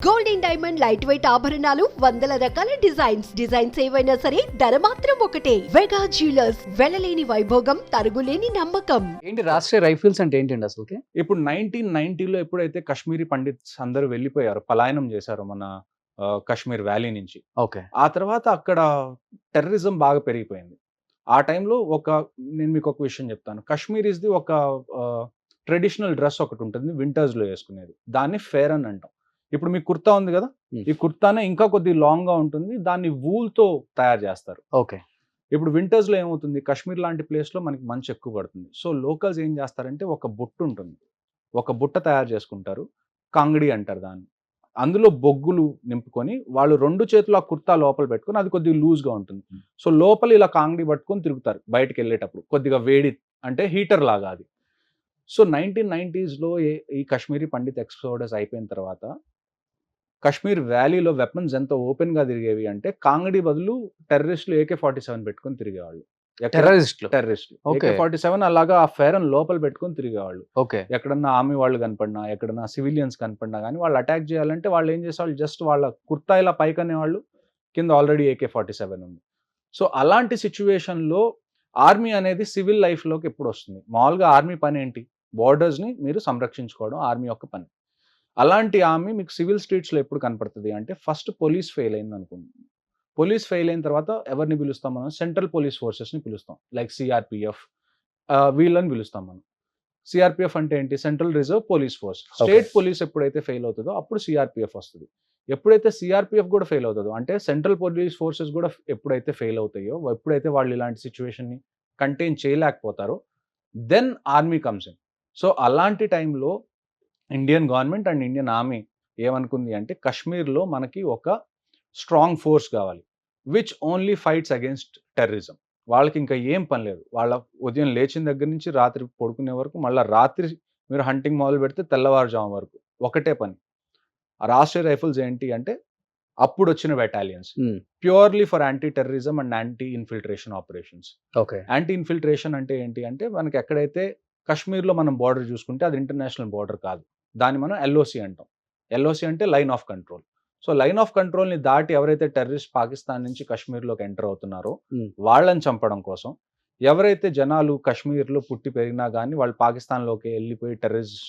Golden diamond light weight ఆభరణాలు వందల రకాల డిజైన్స్ ఏవైనా సరే ధర మాత్రం ఒకటే. వెగా జ్యువెలర్స్, వెళ్ళలేని వైభోగం, తరుగులేని నమ్మకం. ఏంటి రాష్ట్రీయ రైఫిల్స్ అంటే ఏంటండి అసలుకి? ఇప్పుడు 1990లో ఎప్పుడైతే కాశ్మీరీ పండిట్స్ అందరూ వెళ్ళిపోయారో, పలాయనం చేశారో మన కాశ్మీర్ వ్యాలీ నుంచి. ఓకే. ఆ తర్వాత అక్కడ టెర్రరిజం బాగా పెరిగిపోయింది. ఆ టైంలో నేను మీకు ఒక విషయం చెప్తాను. కాశ్మీరీస్‌ది ఒక ట్రెడిషనల్ డ్రెస్ ఒకటి ఉంటుంది వింటర్స్‌లో వేసుకునేది. దాన్ని ఫేర్ అని అంటాం. ఇప్పుడు మీ కుర్తా ఉంది కదా, ఈ కుర్తానే ఇంకా కొద్దిగా లాంగ్‌గా ఉంటుంది. దాన్ని వూల్‌తో తయారు చేస్తారు. ఓకే. ఇప్పుడు వింటర్స్‌లో ఏమవుతుంది, కాశ్మీర్ లాంటి ప్లేస్‌లో మనకి మంచు ఎక్కువ పడుతుంది. సో లోకల్స్ ఏం చేస్తారంటే ఒక బుట్ట ఉంటుంది. ఒక బుట్ట తయారు చేసుకుంటారు. కాంగడి అంటారు దాన్ని. అందులో బొగ్గులు నింపుకొని వాళ్ళు 2 చేతులు ఆ కుర్తా లోపల పెట్టుకొని, అది కొద్దిగా లూజ్‌గా ఉంటుంది. సో లోపల ఇలా కాంగడి పట్టుకొని తిరుగుతారు బయటికెళ్ళేటప్పుడు. కొద్దిగా వేడి అంటే హీటర్ లాగా అది. సో 1990స్‌లో ఈ కాశ్మీరీ పండిత్ ఎక్సోడస్ అయిపోయిన తర్వాత కాశ్మీర్ వ్యాలీలో వెపన్స్ ఎంత ఓపెన్‌గా తిరిగేవి అంటే, కాంగడి బదులు టెర్రరిస్టులు AK-47 పెట్టుకొని తిరిగేవాళ్ళు. టెర్రరిస్టులు. ఓకే. AK-47 అలాగా ఆ ఫేరన్ లోపల పెట్టుకొని తిరిగేవాళ్ళు. ఓకే. ఎక్కడన్నా ఆర్మీ వాళ్ళు కనపడినా, ఎక్కడన్నా సివిలియన్స్ కనపడినా గానీ వాళ్ళు అటాక్ చేయాలంటే వాళ్ళు ఏం చేసేవాళ్ళు, జస్ట్ వాళ్ళ కుర్తా ఇలా పైకనేవాళ్ళు, కింద ఆల్రెడీ AK-47 ఉంది. సో అలాంటి సిట్యుయేషన్‌లో ఆర్మీ అనేది సివిల్ లైఫ్‌లోకి ఎప్పుడొస్తుంది? మామూలుగా ఆర్మీ పనేంటి? బోర్డర్స్‌ని మీరు సంరక్షించుకోవడం ఆర్మీ యొక్క పని. అలాంటి ఆర్మీ మీకు సివిల్ స్ట్రీట్స్‌లో ఎప్పుడు కనపడుతది అంటే, ఫస్ట్ పోలీస్ ఫెయిల్ అయిందనుకోండి. పోలీస్ ఫెయిల్ అయిన తర్వాత ఎవరిని పిలుస్తాం మనం? సెంట్రల్ పోలీస్ ఫోర్సెస్‌ని పిలుస్తాం. లైక్ CRPF వీళ్ళని పిలుస్తాం మనం. CRPF అంటే ఏంటి? Central reserve police force. State police ఎప్పుడైతే ఫెయిల్ అవుతదో అప్పుడు CRPF వస్తది. ఎప్పుడైతే CRPF కూడా ఫెయిల్ అవుతదో, అంటే సెంట్రల్ పోలీస్ ఫోర్సెస్ కూడా ఎప్పుడైతే ఫెయిల్ అవుతాయో, ఎప్పుడైతే వాళ్ళు ఇలాంటి సిట్యుయేషన్‌ని కంటైన్ చేయలేకపోతారో, then army comes in. So అలాంటి టైంలో Indian government and Indian army ఏమనుకుంది అంటే, కాశ్మీర్‌లో మనకి ఒక స్ట్రాంగ్ ఫోర్స్ కావాలి. Which only fights against terrorism. వాళ్ళకి ఇంకా ఏం పని లేదు. వాళ్ళ ఉదయం లేచిన దగ్గర నుంచి రాత్రి పడుకునే వరకు, మళ్ళా రాత్రి మీరు హంటింగ్ మొదలు పెడితే తెల్లవారుజాము వరకు ఒకటే పని. ఆ రాష్ట్రీయ రైఫిల్స్ ఏంటి అంటే, అప్పుడొచ్చిన battalions. Purely for anti terrorism and anti infiltration operations. Okay. Anti infiltration అంటే ఏంటి అంటే, మనకి ఎక్కడైతే కాశ్మీర్‌లో మనం బోర్డర్ చూసుకుంటే అది ఇంటర్నేషనల్ బోర్డర్ కాదు. దాన్ని మనం LOC అంటాం. LOC అంటే line of control. So line of కంట్రోల్‌ని దాటి ఎవరైతే టెర్రరిస్ట్ పాకిస్తాన్ నుంచి కాశ్మీర్‌లోకి ఎంటర్ అవుతున్నారో, వాళ్ళని చంపడం కోసం, ఎవరైతే జనాలు కాశ్మీర్‌లో పుట్టి పెరిగినా గానీ వాళ్ళు పాకిస్తాన్‌లోకి ఎళ్ళిపోయి టెర్రరిస్ట్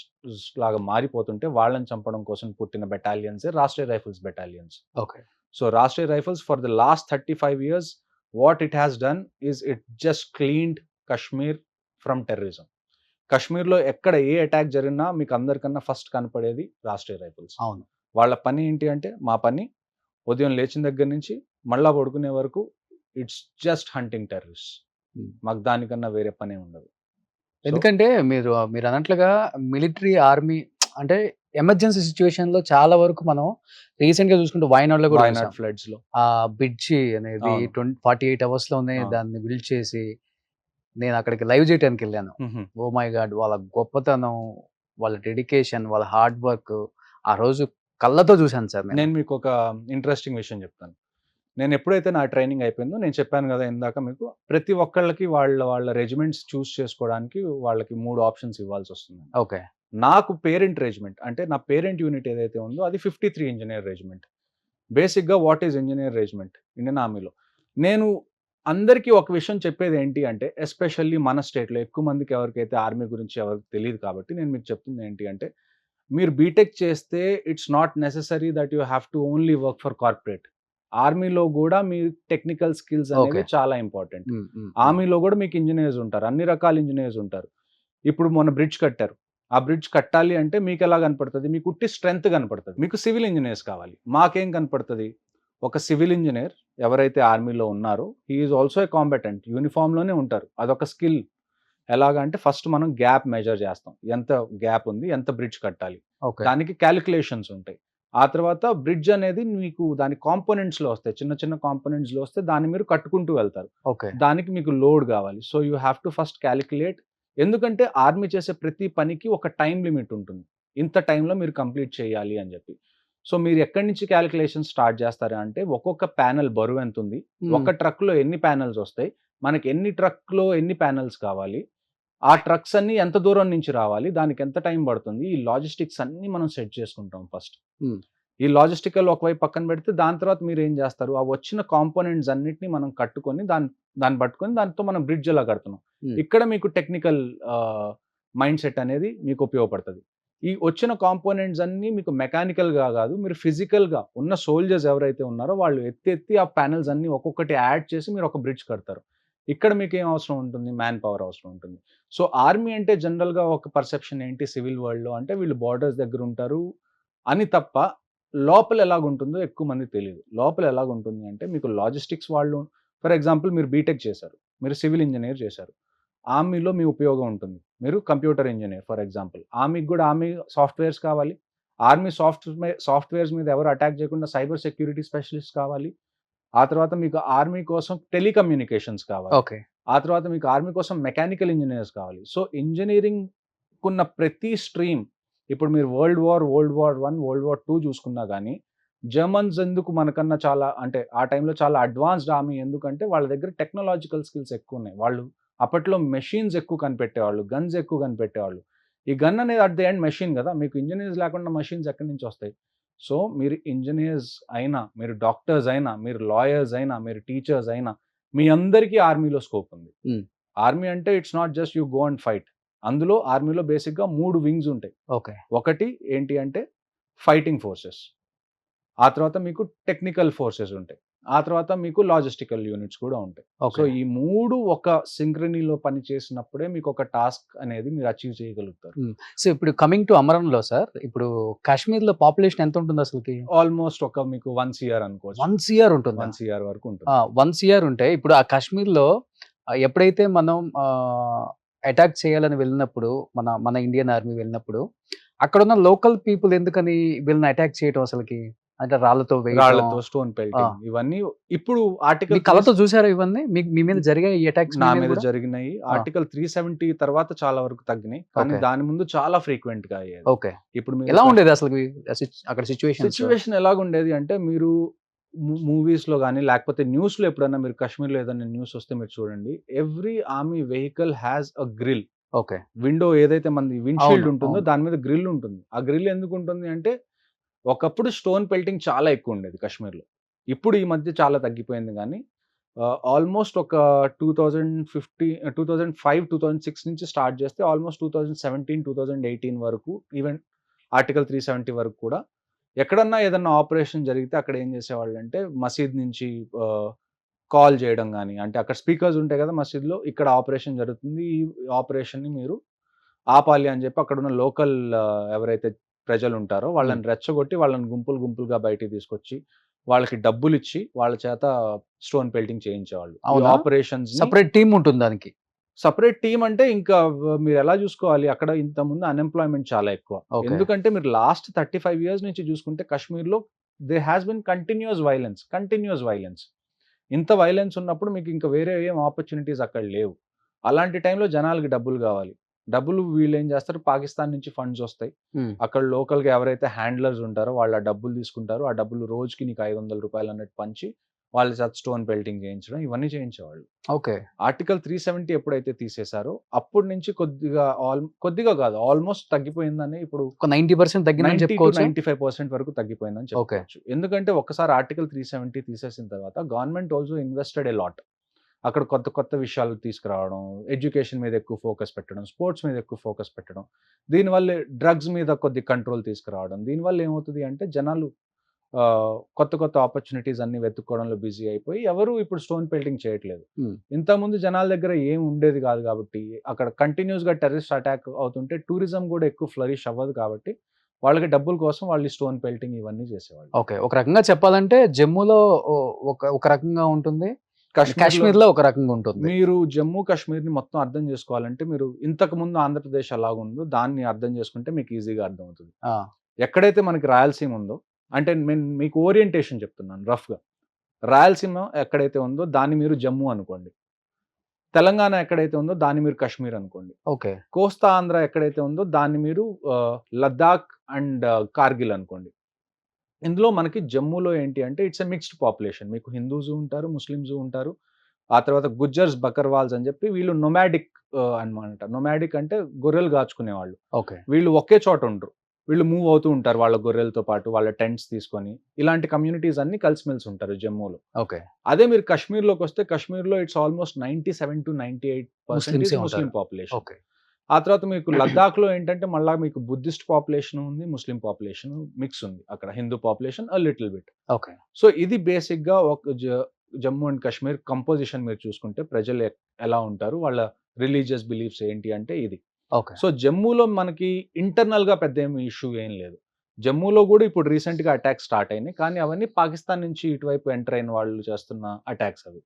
లాగా మారిపోతుంటే వాళ్ళని చంపడం కోసం పుట్టిన బెటాలియన్సే Rashtriya Rifles battalions. Okay. So Rashtriya Rifles for the last 35 years what it has done is it just cleaned Kashmir from terrorism. కాశ్మీర్‌లో ఎక్కడ ఏ అటాక్ జరిగినా మీకు అందరికన్నా ఫస్ట్ కనపడేది రాష్ట్రీయ రైఫిల్స్. అవును. వాళ్ళ పని ఏంటి అంటే, మా పని ఉదయం లేచిన దగ్గర నుంచి మళ్ళా పడుకునే వరకు ఇట్స్ జస్ట్ హంటింగ్ టెర్రరిస్ట్స్. మాకు దానికన్నా వేరే పనే ఉండదు. ఎందుకంటే మీరన్నట్లుగా మిలిటరీ, ఆర్మీ అంటే ఎమర్జెన్సీ సిట్యుయేషన్‌లో చాలా వరకు మనం రీసెంట్‌గా చూసుకుంటే వైనాడ్‌లో కూడా వైనాడ్ చూసాం. ఫ్లడ్స్‌లో ఆ బ్రిడ్జి అనేది అవును. 48 అవర్స్‌లోనే అవును. దాన్ని బిల్డ్ చేసి నేను అక్కడికి లైవ్ చేయటానికెళ్ళాను. Oh my God! వాళ్ళ గొప్పతనం, వాళ్ళ డెడికేషన్, వాళ్ళ హార్డ్ వర్క్ ఆ రోజు కళ్ళతో చూసాను సార్ నేను. నేను మీకు ఒక ఇంట్రెస్టింగ్ విషయం చెప్తాను. నేను ఎప్పుడైతే నా ట్రైనింగ్ అయిపోయిందో, నేను చెప్పాను కదా ఇందాక మీకు, ప్రతి ఒక్కళ్ళకి వాళ్ళ రెజిమెంట్స్ చూస్ చేసుకోవడానికి వాళ్ళకి 3 ఆప్షన్స్ ఇవ్వాల్సొస్తుంది. ఓకే. నాకు పేరెంట్ రెజిమెంట్ అంటే నా పేరెంట్ యూనిట్ ఏదైతే ఉందో అది 53 ఇంజినీర్ రెజిమెంట్. బేసిక్‌గా what is engineer regiment Indian ఆర్మీలో. నేను అందరికీ ఒక విషయం చెప్పేది ఏంటి అంటే, ఎస్పెషల్లీ మన స్టేట్‌లో ఎక్కువ మందికి ఎవరికైతే ఆర్మీ గురించి ఎవరికి తెలీదు కాబట్టి నేను మీకు చెప్తుంది ఏంటి అంటే, మీరు బీటెక్ చేస్తే it's not necessary that you have to only work for corporate. ఆర్మీలో గూడా మీ టెక్నికల్ స్కిల్స్ అనేవి చాలా ఇంపార్టెంట్. ఆర్మీలో గూడా మీకు ఇంజినీర్స్ ఉంటారు. అన్ని రకాల ఇంజినీర్స్ ఉంటారు. ఇప్పుడు మొన్న బ్రిడ్జ్ కట్టారు. ఆ బ్రిడ్జ్ కట్టాలి అంటే మీకెలా కనపడతది? మీకు ఉట్టి స్ట్రెంత్ కనపడతది. మీకు సివిల్ ఇంజినీర్స్ కావాలి. మాకేం కనపడతది? ఒక సివిల్ ఇంజినీర్ ఎవరైతే ఆర్మీలో ఉన్నారో, హి ఈజ్ ఆల్సో ఎ కాంబటెంట్. యూనిఫార్మ్‌లోనే ఉంటారు. అదొక స్కిల్. ఎలాగా అంటే ఫస్ట్ మనం గ్యాప్ మెజర్ చేస్తాం. ఎంత గ్యాప్ ఉంది? ఎంత బ్రిడ్జ్ కట్టాలి? ఓకే. దానికి కాలిక్యులేషన్స్ ఉంటాయి. ఆ తర్వాత బ్రిడ్జ్ అనేది మీకు దాని కాంపోనెంట్స్‌లో వస్తాయి. చిన్న చిన్న కాంపోనెంట్స్‌లో వస్తే దాన్ని మీరు కట్టుకుంటూ వెళ్తారు. ఓకే. దానికి మీకు లోడ్ కావాలి. So you have to first calculate. ఎందుకంటే ఆర్మీ చేసే ప్రతి పనికి ఒక టైమ్ లిమిట్ ఉంటుంది. ఇంత టైంలో మీరు కంప్లీట్ చేయాలి అని చెప్పి. సో మీరు ఎక్కడి నుంచి కాలిక్యులేషన్ స్టార్ట్ చేస్తారు అంటే, ఒక్కొక్క ప్యానెల్ బరువు ఎంతుంది? ఒక ట్రక్‌లో ఎన్ని ప్యానెల్స్ వస్తాయి? మనకి ఎన్ని ట్రక్‌లో ఎన్ని ప్యానెల్స్ కావాలి? ఆ ట్రక్స్ అన్నీ ఎంత దూరం నుంచి రావాలి? దానికి ఎంత టైం పడుతుంది? ఈ లాజిస్టిక్స్ అన్నీ మనం సెట్ చేసుకుంటాం ఫస్ట్. ఈ లాజిస్టికల్ ఒకవైపు పక్కన పెడితే దాని తర్వాత మీరు ఏం చేస్తారు, ఆ వచ్చిన కాంపోనెంట్స్ అన్నిటిని మనం కట్టుకొని దాన్ని పట్టుకొని దాంతో మనం బ్రిడ్జ్ ఎలా కడుతున్నాం. ఇక్కడ మీకు టెక్నికల్ మైండ్ సెట్ అనేది మీకు ఉపయోగపడుతుంది. ఈ వచ్చిన కాంపోనెంట్స్ అన్నీ మీకు మెకానికల్గా కాదు, మీరు ఫిజికల్గా ఉన్న సోల్జర్స్ ఎవరైతే ఉన్నారో వాళ్ళు ఎత్తి ఆ ప్యానెల్స్ అన్ని ఒక్కొక్కటి యాడ్ చేసి మీరు ఒక బ్రిడ్జ్ కడతారు. ఇక్కడ మీకు ఏం అవసరం ఉంటుంది, మ్యాన్ పవర్ అవసరం ఉంటుంది. సో ఆర్మీ అంటే జనరల్గా ఒక పర్సెప్షన్ ఏంటి సివిల్ వరల్డ్లో అంటే వీళ్ళు బార్డర్స్ దగ్గర ఉంటారు అని తప్ప లోపల ఎలాగుంటుందో ఎక్కువ మంది తెలియదు. లోపల ఎలాగుంటుంది అంటే మీకు లాజిస్టిక్స్ వాళ్ళు, ఫర్ ఎగ్జాంపుల్ మీరు బీటెక్ చేశారు, మీరు సివిల్ ఇంజనీర్ చేశారు, ఆర్మీలో మీ ఉపయోగం ఉంటుంది. మీరు కంప్యూటర్ ఇంజనీర్ ఫర్ ఎగ్జాంపుల్, ఆర్మీకి కూడా ఆర్మీ సాఫ్ట్వేర్స్ కావాలి. ఆర్మీ సాఫ్ట్వేర్స్ మీద ఎవరు అటాక్ చేయకుండా సైబర్ సెక్యూరిటీ స్పెషలిస్ట్ కావాలి. ఆ తర్వాత మీకు ఆర్మీ కోసం టెలికమ్యూనికేషన్స్ కావాలి. ఓకే. ఆ తర్వాత మీకు ఆర్మీ కోసం మెకానికల్ ఇంజనీర్స్ కావాలి. సో ఇంజనీరింగ్ కున్న ప్రతి స్ట్రీమ్, ఇప్పుడు మీరు world war I, world war II చూసుకున్నా కానీ జర్మన్స్ ఎందుకు మనకన్నా చాలా అంటే ఆ టైంలో చాలా అడ్వాన్స్డ్ ఆర్మీ, ఎందుకంటే వాళ్ళ దగ్గర టెక్నాలజికల్ స్కిల్స్ ఎక్కువ ఉన్నాయి. వాళ్ళు అప్పట్లో మెషిన్స్ ఎక్కువ కనిపెట్టేవాళ్ళు, గన్స్ ఎక్కువ కనిపెట్టేవాళ్ళు. ఈ గన్ అనేది అట్ ది ఎండ్ మెషిన్ కదా, మీకు ఇంజనీర్స్ లేకుండా మెషిన్స్ ఎక్కడి నుంచి వస్తాయి. సో మీరు ఇంజనీర్స్ అయినా, మీరు డాక్టర్స్ అయినా, మీరు లాయర్స్ అయినా, మీరు టీచర్స్ అయినా, మీ అందరికీ ఆర్మీలో స్కోప్ ఉంది. ఆర్మీ అంటే it's not just you go and fight. అందులో ఆర్మీలో బేసిక్గా 3 వింగ్స్ ఉంటాయి. ఓకే. ఒకటి ఏంటి అంటే ఫైటింగ్ ఫోర్సెస్, ఆ తర్వాత మీకు టెక్నికల్ ఫోర్సెస్ ఉంటాయి, ఆ తర్వాత మీకు లాజిస్టికల్ యూనిట్స్ కూడా ఉంటాయి. సో ఈ 3 ఒక సింక్రనీలో పని చేసినప్పుడే మీకు ఒక టాస్క్ అనేది మీరు అచీవ్ చేయగలుగుతారు. సో ఇప్పుడు కమింగ్ టు అమరంలో సార్, ఇప్పుడు కాశ్మీర్లో పాపులేషన్ ఎంత ఉంటుంది అసలుకి? ఆల్మోస్ట్ ఒక మీకు 1 CR అనుకోవచ్చు. 1 CR ఉంటుంది. 1 CR వరకు ఉంటుంది. 1 CR ఉంటే ఇప్పుడు ఆ కాశ్మీర్లో ఎప్పుడైతే మనం అటాక్ చేయాలని వెళ్ళినప్పుడు, మన ఇండియన్ ఆర్మీ వెళ్ళినప్పుడు అక్కడ ఉన్న లోకల్ పీపుల్ ఎందుకని వీళ్ళని అటాక్ చేయటం అసలుకి? అంటే రాళ్లతో స్టోన్ పెల్టింగ్ ఇవన్నీ ఇప్పుడు ఆర్టికల్ కళ్ళతో చూసారా ఇవన్నీ? మీ మీద జరిగాయి ఈ అటాక్స్? నా మీద జరిగినాయి. ఆర్టికల్ 370 తర్వాత చాలా వరకు తగ్గినాయి, కానీ దాని ముందు చాలా ఫ్రీక్వెంట్ గా అయ్యేది. ఓకే. ఇప్పుడు ఎలా ఉండేది అసలు అక్కడ సిచ్యువేషన్ ఎలాగ ఉండేది అంటే, మీరు మూవీస్ లో కానీ లేకపోతే న్యూస్ లో ఎప్పుడైనా మీరు కాశ్మీర్ లో ఏదైనా న్యూస్ వస్తే మీరు చూడండి, every army vehicle has a grille. Okay. Window ఏదైతే మనది విండ్షీల్డ్ ఉంటుందో దాని మీద గ్రిల్ ఉంటుంది. ఆ గ్రిల్ ఎందుకు ఉంటుంది అంటే, ఒకప్పుడు స్టోన్ పెల్టింగ్ చాలా ఎక్కువ ఉండేది కాశ్మీర్లో. ఇప్పుడు ఈ మధ్య చాలా తగ్గిపోయింది, కానీ ఆల్మోస్ట్ ఒక 2005, 2006 నుంచి స్టార్ట్ చేస్తే ఆల్మోస్ట్ 2017, 2018 వరకు, ఈవెన్ ఆర్టికల్ 370 వరకు కూడా ఎక్కడన్నా ఏదన్నా ఆపరేషన్ జరిగితే అక్కడ ఏం చేసేవాళ్ళు అంటే, మసీద్ నుంచి కాల్ చేయడం కానీ, అంటే అక్కడ స్పీకర్స్ ఉంటాయి కదా మసీద్లో, ఇక్కడ ఆపరేషన్ జరుగుతుంది, ఈ ఆపరేషన్ని మీరు ఆపాలి అని చెప్పి అక్కడ ఉన్న లోకల్ ఎవరైతే ప్రజలు ఉంటారో వాళ్ళని రెచ్చగొట్టి వాళ్ళని గుంపులుగా బయటికి తీసుకొచ్చి వాళ్ళకి డబ్బులు ఇచ్చి వాళ్ళ చేత స్టోన్ పెల్టింగ్ చేయించేవాళ్ళు. ఆపరేషన్స్ సెపరేట్ టీమ్ ఉంటుంది దానికి. సపరేట్ టీమ్ అంటే ఇంకా మీరు ఎలా చూసుకోవాలి, అక్కడ ఇంతకుముందు అన్ఎంప్లాయ్మెంట్ చాలా ఎక్కువ. ఎందుకంటే మీరు లాస్ట్ 35 years నుంచి చూసుకుంటే కాశ్మీర్లో they has been continuous violence. ఇంత వైలెన్స్ ఉన్నప్పుడు మీకు ఇంకా వేరే ఏం ఆపర్చునిటీస్ అక్కడ లేవు. అలాంటి టైంలో జనాలకి డబ్బులు కావాలి. డబ్బులు వీళ్ళు ఏం చేస్తారు, పాకిస్తాన్ నుంచి ఫండ్స్ వస్తాయి, అక్కడ లోకల్గా ఎవరైతే హ్యాండ్లర్స్ ఉంటారో వాళ్ళు ఆ డబ్బులు తీసుకుంటారు. ఆ డబ్బులు రోజుకి నీకు 500 రూపాయలు అన్నట్టు పంచి వాళ్ళ చేత స్టోన్ పెల్టింగ్ చేయించడం, ఇవన్నీ చేయించేవాళ్ళు. ఓకే. ఆర్టికల్ 370 ఎప్పుడైతే తీసేశారో అప్పటి నుంచి కొద్దిగా కాదు ఆల్మోస్ట్ తగ్గిపోయిందని, ఇప్పుడు 90% తగ్గిందని చెప్పుకోవచ్చు. 95% వరకు తగ్గిపోయిందని చెప్పుకోవచ్చు. ఎందుకంటే ఒకసారి ఆర్టికల్ 370 తీసేసిన తర్వాత government also invested a lot. అక్కడ కొత్త విషయాలు తీసుకురావడం, ఎడ్యుకేషన్ మీద ఎక్కువ ఫోకస్ పెట్టడం, స్పోర్ట్స్ మీద ఎక్కువ ఫోకస్ పెట్టడం, దీనివల్ల డ్రగ్స్ మీద కొద్ది కంట్రోల్ తీసుకురావడం. దీనివల్ల ఏమవుతుంది అంటే జనాలు కొత్త ఆపర్చునిటీస్ అన్ని వెతుక్కోవడంలో బిజీ అయిపోయి ఎవరు ఇప్పుడు స్టోన్ పెల్టింగ్ చేయట్లేదు. ఇంతకుముందు జనాల దగ్గర ఏం ఉండేది కాదు కాబట్టి, అక్కడ కంటిన్యూస్గా టెర్రరిస్ట్ అటాక్ అవుతుంటే టూరిజం కూడా ఎక్కువ ఫ్లరిష్ అవ్వదు కాబట్టి వాళ్ళకి డబ్బుల కోసం వాళ్ళు స్టోన్ పెల్టింగ్ ఇవన్నీ చేసేవాళ్ళు. ఓకే. ఒక రకంగా చెప్పాలంటే జమ్మూలో ఒక రకంగా ఉంటుంది, కాశ్మీర్లో ఒక రకంగా ఉంటుంది. మీరు జమ్మూ కాశ్మీర్ని మొత్తం అర్థం చేసుకోవాలంటే మీరు ఇంతకు ముందు ఆంధ్రప్రదేశ్ అలాగుందో దాన్ని అర్థం చేసుకుంటే మీకు ఈజీగా అర్థం అవుతుంది. ఎక్కడైతే మనకి రాయలసీమ ఉందో, అంటే నేను మీకు ఓరియంటేషన్ చెప్తున్నాను రఫ్గా, రాయలసీమ ఎక్కడైతే ఉందో దాన్ని మీరు జమ్మూ అనుకోండి, తెలంగాణ ఎక్కడైతే ఉందో దాన్ని మీరు కాశ్మీర్ అనుకోండి, ఓకే, కోస్తా ఆంధ్ర ఎక్కడైతే ఉందో దాన్ని మీరు లద్దాఖ్ అండ్ కార్గిల్ అనుకోండి. ఇందులో మనకి జమ్మూలో ఏంటి అంటే ఇట్స్ ఎ మిక్స్డ్ పాపులేషన్. మీకు హిందూస్ ఉంటారు, ముస్లిమ్స్ ఉంటారు, ఆ తర్వాత గుజ్జర్స్, బకర్వాల్స్ అని చెప్పి వీళ్ళు నొమాడిక్ అనమాట. నొమాడిక్ అంటే గొర్రెలు కాచుకునే వాళ్ళు. ఓకే. వీళ్ళు ఒకే చోట ఉండరు, వీళ్ళు మూవ్ అవుతూ ఉంటారు వాళ్ళ గొర్రెలతో పాటు, వాళ్ళ టెంట్స్ తీసుకొని. ఇలాంటి కమ్యూనిటీస్ అన్ని కలిసిమెలిసి ఉంటారు జమ్మూలో. ఓకే. అదే మీరు కాశ్మీర్‌లోకి వస్తే కాశ్మీర్‌లో ఇట్స్ ఆల్మోస్ట్ 97-98% ముస్లిమ్సే ముస్లిం ఉంటారు. పాపులేషన్. ఓకే. ఆ తర్వాత మీకు లద్దాఖ్‌లో ఏంటంటే మళ్ళా మీకు బుద్ధిస్ట్ పాపులేషన్ ఉంది, ముస్లిం పాపులేషన్ మిక్స్ ఉంది. అక్కడ Hindu population little bit. Okay. So ఇది బేసిక్‌గా ఒక జమ్మూ అండ్ కాశ్మీర్ కంపోజిషన్ మీరు చూసుకుంటే ప్రజలు ఎలా ఉంటారు? వాళ్ళ రిలీజియస్ బిలీఫ్స్ ఏంటి అంటే ఇది. ఓకే. సో జమ్మూలో మనకి ఇంటర్నల్‌గా పెద్ద ఏమి ఇష్యూ ఏం లేదు. జమ్మూలో గూడా ఇప్పుడు రీసెంట్‌గా అటాక్స్ స్టార్ట్ అయినాయి. కానీ అవన్నీ పాకిస్తాన్ నుంచి ఇటువైపు ఎంటర్ అయిన వాళ్ళు చేస్తున్న అటాక్స్ అవి.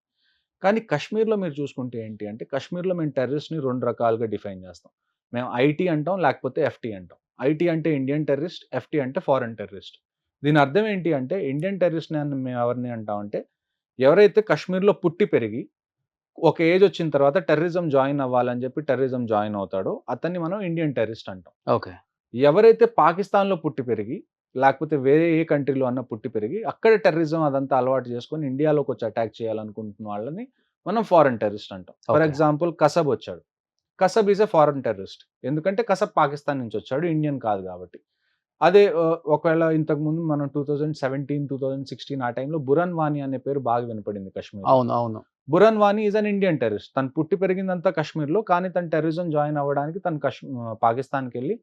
కానీ కశ్మీర్‌లో మీరు చూసుకుంటే ఏంటి అంటే కశ్మీర్‌లో మేము టెర్రరిస్ట్‌ని 2 రకాలుగా డిఫైన్ చేస్తాం. మేము ఐటీ అంటాం, లేకపోతే ఎఫ్‌టీ అంటాం. ఐటీ అంటే ఇండియన్ టెర్రరిస్ట్, ఎఫ్‌టీ అంటే ఫారెన్ టెర్రరిస్ట్. దీని అర్థం ఏంటి అంటే ఇండియన్ టెర్రరిస్ట్‌ని మేము ఎవరిని అంటామంటే ఎవరైతే కశ్మీర్‌లో పుట్టి పెరిగి ఒక ఏజ్ వచ్చిన తర్వాత టెర్రరిజం జాయిన్ అవ్వాలని చెప్పి టెర్రరిజం జాయిన్ అవుతాడో అతన్ని మనం ఇండియన్ టెర్రరిస్ట్ అంటాం. ఓకే. ఎవరైతే పాకిస్తాన్‌లో పుట్టి పెరిగి, లేకపోతే వేరే ఏ కంట్రీలో అన్నా పుట్టి పెరిగి, అక్కడ టెర్రరిజం అదంతా అలవాటు చేసుకొని ఇండియాలోకొచ్చి అటాక్ చేయాలనుకుంటున్న వాళ్ళని మనం ఫారెన్ టెర్రరిస్ట్ అంటాం. For okay. ఎగ్జాంపుల్ కసబ్ వచ్చాడు. Kasab is a foreign terrorist. ఎందుకంటే కసబ్ పాకిస్తాన్ నుంచి వచ్చాడు. ఇండియన్ కాదు కాబట్టి. అదే ఒకవేళ ఇంతకుముందు మనం 2017, 2016 ఆ టైంలో బురన్ వానీ అనే పేరు బాగా వినపడింది కశ్మీర్‌లో. అవును. అవును. బురన్ Wani is an Indian terrorist. తను పుట్టి పెరిగిందంతా కశ్మీర్‌లో. కానీ తను టెర్రరిజం జాయిన్ అవ్వడానికి తను పాకిస్తాన్‌కెళ్ళి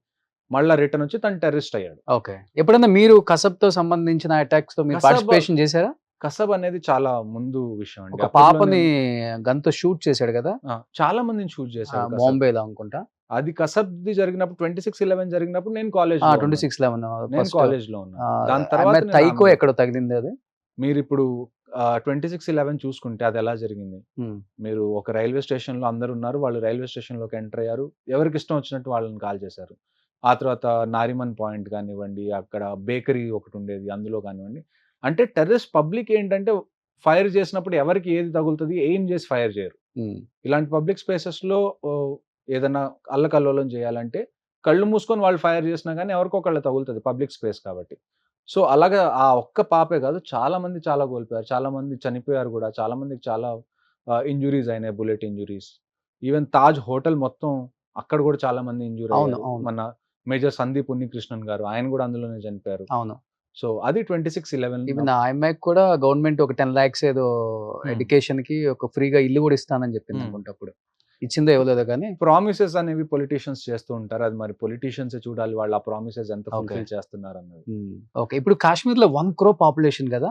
మళ్ళా రిటర్న్ వచ్చి తను టెర్రరిస్ట్ అయ్యాడు. ఓకే. ఎప్పుడైనా మీరు కసబ్‌తో సంబంధించిన అటాక్స్‌తో మీరు కసబ్ పార్టిసిపేషన్ చేసారా? కసబ్ అనేది చాలా ముందు విషయం అండి. ఒక అప్పట్లోనే పాపని గన్‌తో షూట్ చేసాడు గదా! చాలా మందిని షూట్ చేశాడు కసబ్. బాంబేలో అనుకుంటా. అది కసబ్‌ది జరిగినప్పుడు 26/11 జరిగినప్పుడు నేను ఆ! కాలేజ్‌లో ఉన్నాను. 26/11 నేను ఫస్ట్ కాలేజ్‌లో ఉన్నాను. దాని తర్వాత ఆమె నేను థైకో ఆమె ఎక్కడో తగిలింది అది. మీరిప్పుడు 26/11 చూసుకుంటే అదెలా జరిగింది? హ్మ్. మీరు ఒక రైల్వే స్టేషన్‌లో అందరున్నారు. వాళ్ళు రైల్వే స్టేషన్‌లోకి ఎంటర్ అయ్యారు. ఎవరికిష్టం వచ్చినట్టు వాళ్ళని కాల్ చేశారు. ఆ తర్వాత నారిమన్ పాయింట్ కానివ్వండి, అక్కడ బేకరీ ఒకటుండేది అందులో కానివ్వండి. అంటే టెర్రరిస్ట్ పబ్లిక్ ఏంటంటే ఫైర్ చేసినప్పుడు ఎవరికి ఏది తగులుతది, ఎయిమ్ చేసి ఫైర్ చేయరు. హ్మ్. ఇలాంటి పబ్లిక్ స్పేసెస్‌లో ఏదన్నా అల్లకల్లోలం చేయాలంటే కళ్ళు మూసుకొని వాళ్ళు ఫైర్ చేసినా గాని ఎవరికో ఒకళ్ళకి తగులుతది పబ్లిక్ స్పేస్ కాబట్టి. సో, అలాగా ఆ ఒక్క పాపే కాదు చాలా మంది చాలా కోల్పోయారు. చాలా మంది చనిపోయారు గూడా. చాలా మందికి చాలా ఇంజ్యూరీస్ అయినాయి. Bullet injuries. Even Taj hotel మొత్తం అక్కడ గూడా చాలా మంది ఇంజ్యూర్ అవును. అయ్యారు. అవును. మన మేజర్ సందీప్ ఉన్నికృష్ణన్ గారు ఆయన గూడా అందులోనే చనిపోయారు. అవును. సో, అది 26/11 ఈవెన్ ఆ అమ్మాయికి కూడా గవర్నమెంట్ ఒక 10 లాక్స్ ఏదో హ్మ్. ఎడ్యుకేషన్‌కి ఒక ఫ్రీగా ఇల్లు గూడా ఇస్తానని చెప్పింది హ్మ్. అనుకుంటా అప్పుడు. ఇచ్చిందో ఇవ్వలేదో గానీ. ప్రామిసెస్ అనేవి పొలిటీషియన్స్ చేస్తూ ఉంటారు. అది మరి పొలిటీషియన్సే చూడాలి వాళ్ళు ఆ ప్రామిసెస్ ఎంత ఓకే. ఫుల్‌ఫిల్ చేస్తున్నారన్నది. హ్మ్. ఓకే. ఇప్పుడు కాశ్మీర్‌లో 1 క్రోర్ పాపులేషన్ గదా!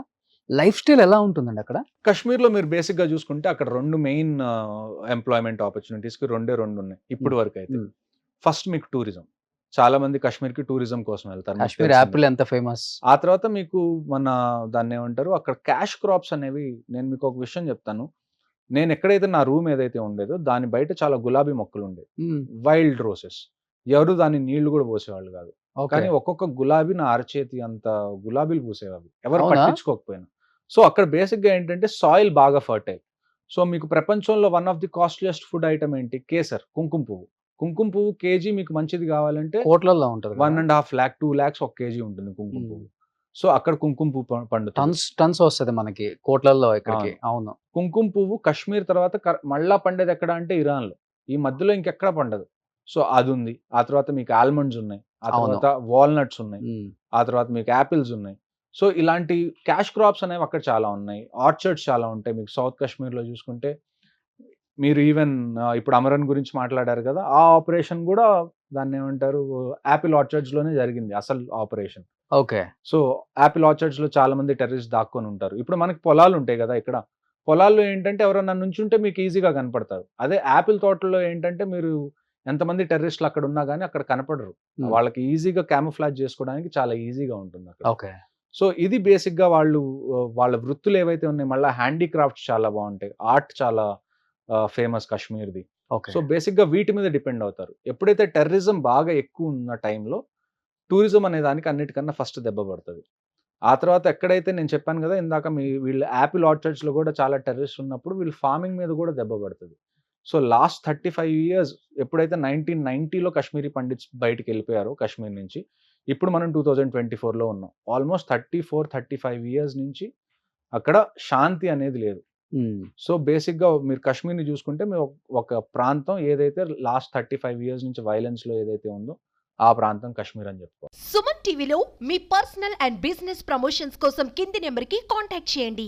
లైఫ్ స్టైల్ ఎలా ఉంటుందండి అక్కడ? కశ్మీర్‌లో మీరు బేసిక్‌గా చూసుకుంటే అక్కడ 2 మెయిన్ ఎంప్లాయ్‌మెంట్ ఆపర్చునిటీస్‌కి రెండే 2 ఉన్నాయి. ఇప్పటి హ్మ్. వరకైతే. హ్మ్. ఫస్ట్ మీకు టూరిజం. చాలా మంది కశ్మీర్‌కి టూరిజం కోసం వెళ్తారు. మీకు కాశ్మీర్ తెలిసిందే. యాపిల్ ఎంత ఫేమస్? ఆ తర్వాత మీకు మన దాన్నేమంటారు అక్కడ క్యాష్ క్రాప్స్ అనేవి నేను మీకు ఒక విషయం చెప్తాను. నేను ఎక్కడైతే నా రూమ్ ఏదైతే ఉండేదో దాని బయట చాలా గులాబీ మొక్కలుండేవి. హ్మ్. Wild roses. ఎవరు దాన్ని నీళ్లు గూడా పోసేవాళ్ళు గాదు. ఓకే. కానీ ఒక్కొక్క గులాబీ నా అరచేతి అంత గులాబీలు పూసేవవి. ఎవరు అవునా? పట్టించుకోకపోయినా. సో, అక్కడ బేసిక్‌గా ఏంటంటే సాయిల్ బాగా ఫర్టైల్. సో, మీకు ప్రపంచంలో one of the costliest food item ఏంటి? కేసర్, కుంకుమ పువ్వు. కుంకుమ పువ్వు కేజీ మీకు మంచిది గావాలంటే కోట్లల్లో ఉంటది కదా! 1.5 లాక్, 2 లాక్స్ ఒక కేజీ ఉంటుంది కుంకుమ హ్మ్. పువ్వు. సో, అక్కడ కుంకుమ పువ్వు పండుతది. టన్స్ వస్తది మనకి కోట్లల్లో ఇక్కడికి. అవును. అవును. కుంకుమ పువ్వు కశ్మీర్ తర్వాత మళ్ళా పండేదెక్కడ అంటే ఇరాన్‌లో. ఈ మధ్యలో ఇంకెక్కడ పండదు. సో, అదుంది. ఆ తర్వాత మీకు ఆల్మండ్స్ ఉన్నాయి. ఆ అవును. తర్వాత వాల్‌నట్స్ ఉన్నాయి. హ్మ్. ఆ తర్వాత మీకు యాపిల్స్ ఉన్నాయి. సో, ఇలాంటి క్యాష్ క్రాప్స్ అనేవి అక్కడ చాలా ఉన్నాయి. ఆర్చర్డ్స్ చాలా ఉంటాయి. మీకు సౌత్ కశ్మీర్‌లో చూసుకుంటే మీరు ఈవెన్ ఇప్పుడు అమరన్ గురించి మాట్లాడారు కదా! ఆ ఆపరేషన్ గూడా దాన్నేమంటారు యాపిల్ ఆర్చర్డ్స్‌లోనే జరిగింది అసలు ఆపరేషన్. ఓకే. సో, యాపిల్ ఆర్చర్డ్స్‌లో చాలా మంది టెర్రరిస్ట్ దాక్కొనుంటారు. ఇప్పుడు మనకి పొలాలుంటాయి గదా! ఇక్కడ. పొలాల్లో ఏంటంటే ఎవరన్నా నుంచుంటే మీకు ఈజీగా కనపడతారు. అదే యాపిల్ తోటల్లో ఏంటంటే మీరు ఎంతమంది టెర్రరిస్ట్‌లు అక్కడున్నా గాని అక్కడ కనపడరు. హ్మ్. వాళ్ళకి ఈజీగా క్యామోఫ్లాజ్ చేసుకోవడానికి చాలా ఈజీగా ఉంటుందక్కడ. ఓకే. సో, ఇది బేసిక్‌గా వాళ్ళు వాళ్ళ వృత్తులేవైతే ఉన్నాయో మళ్ళా హ్యాండీక్రాఫ్ట్స్ చాలా బావుంటాయి. ఆర్ట్ చాలా ఫేమస్ కశ్మీర్‌ది. ఓకే. సో, బేసిక్‌గా వీటి మీద డిపెండ్ అవుతారు. ఎప్పుడైతే టెర్రరిజం బాగా ఎక్కువున్న టైంలో టూరిజం అనే దానికి అన్నిటికన్నా ఫస్ట్ దెబ్బ పడతది. ఆ తర్వాత ఎక్కడైతే నేను చెప్పాను గదా! ఇందాక వీళ్ళు యాపిల్ ఆర్చర్డ్స్‌లో గూడా చాలా టెర్రరిస్ట్స్ ఉన్నప్పుడు వీళ్ళు ఫార్మింగ్ మీద గూడా దెబ్బ పడతది. సో, లాస్ట్ 35 ఇయర్స్ ఎప్పుడైతే 1990లో కాశ్మీరీ పండిట్స్ బయటికెళ్ళిపోయారో కాశ్మీర్ నుంచి, ఇప్పుడు మనం 2024లో ఉన్నాం. ఆల్‌మోస్ట్ 34, 35 ఇయర్స్ నుంచి అక్కడ శాంతి అనేది లేదు. హ్మ్. సో, బేసిక్‌గా మీరు కాశ్మీర్‌ని జూసుకుంటే ఒక ప్రాంతం ఏదైతే లాస్ట్ 35 ఇయర్స్ నుంచి వయలెన్స్‌లో ఏదైతే ఉందో ఆ ప్రాంతం కాశ్మీర్ అని చెప్పుకో. సుమన్ టీవీలో మీ పర్సనల్ అండ్ బిజినెస్ ప్రమోషన్స్ కోసం కింది నెంబర్కి కాంటాక్ట్ చేయండి.